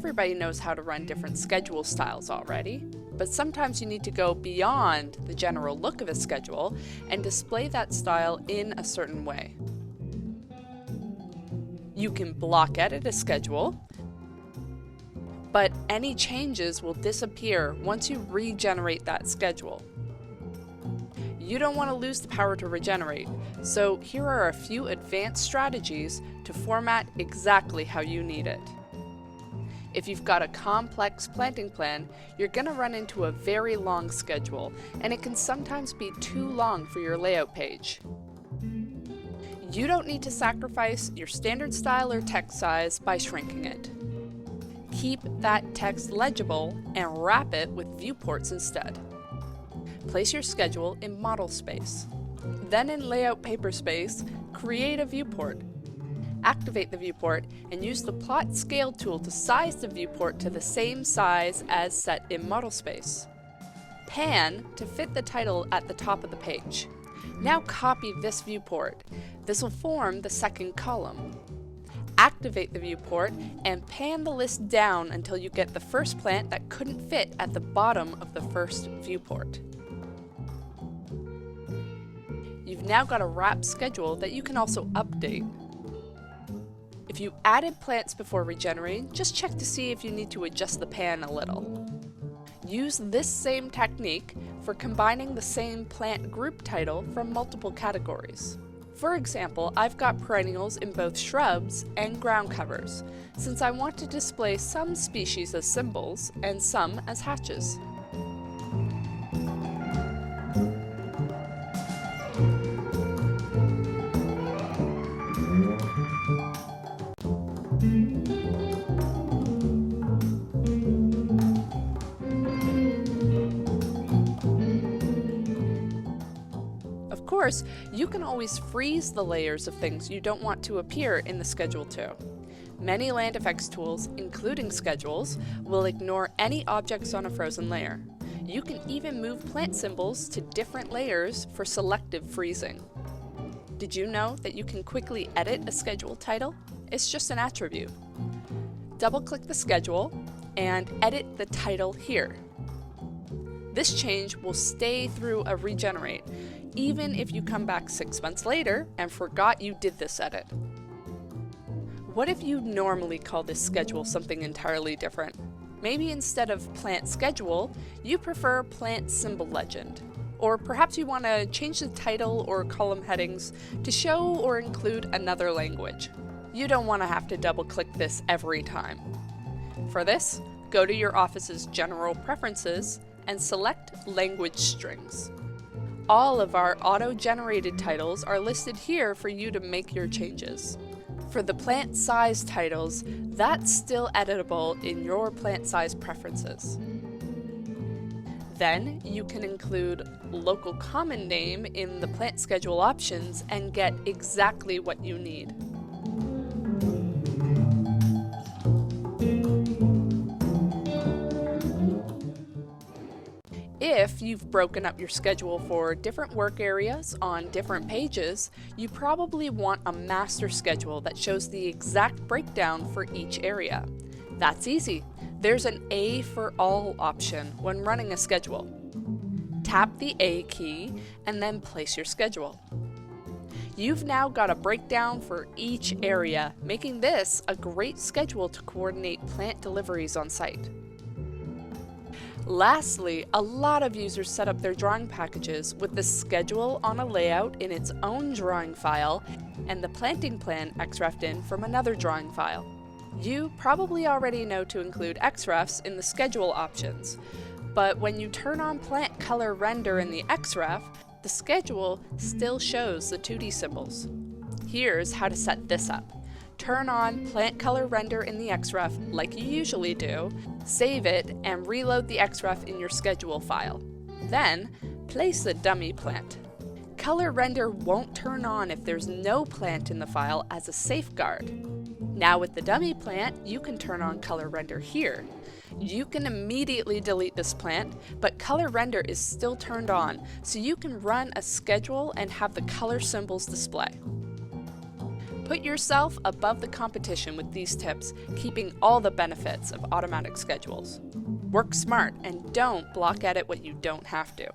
everybody knows how to run different schedule styles already, but sometimes you need to go beyond the general look of a schedule and display that style in a certain way. You can block edit a schedule, but any changes will disappear once you regenerate that schedule. You don't want to lose the power to regenerate, so here are a few advanced strategies to format exactly how you need it. If you've got a complex planting plan, you're going to run into a very long schedule, and it can sometimes be too long for your layout page. You don't need to sacrifice your standard style or text size by shrinking it. Keep that text legible and wrap it with viewports instead. Place your schedule in model space. Then in layout paper space, create a viewport. Activate the viewport and use the plot scale tool to size the viewport to the same size as set in model space. Pan to fit the title at the top of the page. Now copy this viewport. This will form the second column. Activate the viewport and pan the list down until you get the first plant that couldn't fit at the bottom of the first viewport. You've now got a wrap schedule that you can also update. If you added plants before regenerating, just check to see if you need to adjust the pan a little. Use this same technique for combining the same plant group title from multiple categories. For example, I've got perennials in both shrubs and ground covers, since I want to display some species as symbols and some as hatches. Of course, you can always freeze the layers of things you don't want to appear in the schedule too. Many land effects tools, including schedules, will ignore any objects on a frozen layer. You can even move plant symbols to different layers for selective freezing. Did you know that you can quickly edit a schedule title? It's just an attribute. Double-click the schedule and edit the title here. This change will stay through a regenerate, even if you come back 6 months later and forgot you did this edit. What if you normally call this schedule something entirely different? Maybe instead of plant schedule, you prefer plant symbol legend. Or perhaps you want to change the title or column headings to show or include another language. You don't want to have to double-click this every time. For this, go to your office's General Preferences and select Language Strings. All of our auto-generated titles are listed here for you to make your changes. For the plant size titles, that's still editable in your plant size preferences. Then you can include local common name in the plant schedule options and get exactly what you need. If you've broken up your schedule for different work areas on different pages, you probably want a master schedule that shows the exact breakdown for each area. That's easy. There's an A for all option when running a schedule. Tap the A key and then place your schedule. You've now got a breakdown for each area, making this a great schedule to coordinate plant deliveries on site. Lastly, a lot of users set up their drawing packages with the schedule on a layout in its own drawing file and the planting plan XREF'd in from another drawing file. You probably already know to include XREFs in the schedule options, but when you turn on plant color render in the XREF, the schedule still shows the 2D symbols. Here's how to set this up. Turn on plant color render in the XREF like you usually do, save it, and reload the XREF in your schedule file. Then, place the dummy plant. Color render won't turn on if there's no plant in the file as a safeguard. Now with the dummy plant, you can turn on color render here. You can immediately delete this plant, but color render is still turned on, so you can run a schedule and have the color symbols display. Put yourself above the competition with these tips, keeping all the benefits of automatic schedules. Work smart and don't block edit what you don't have to.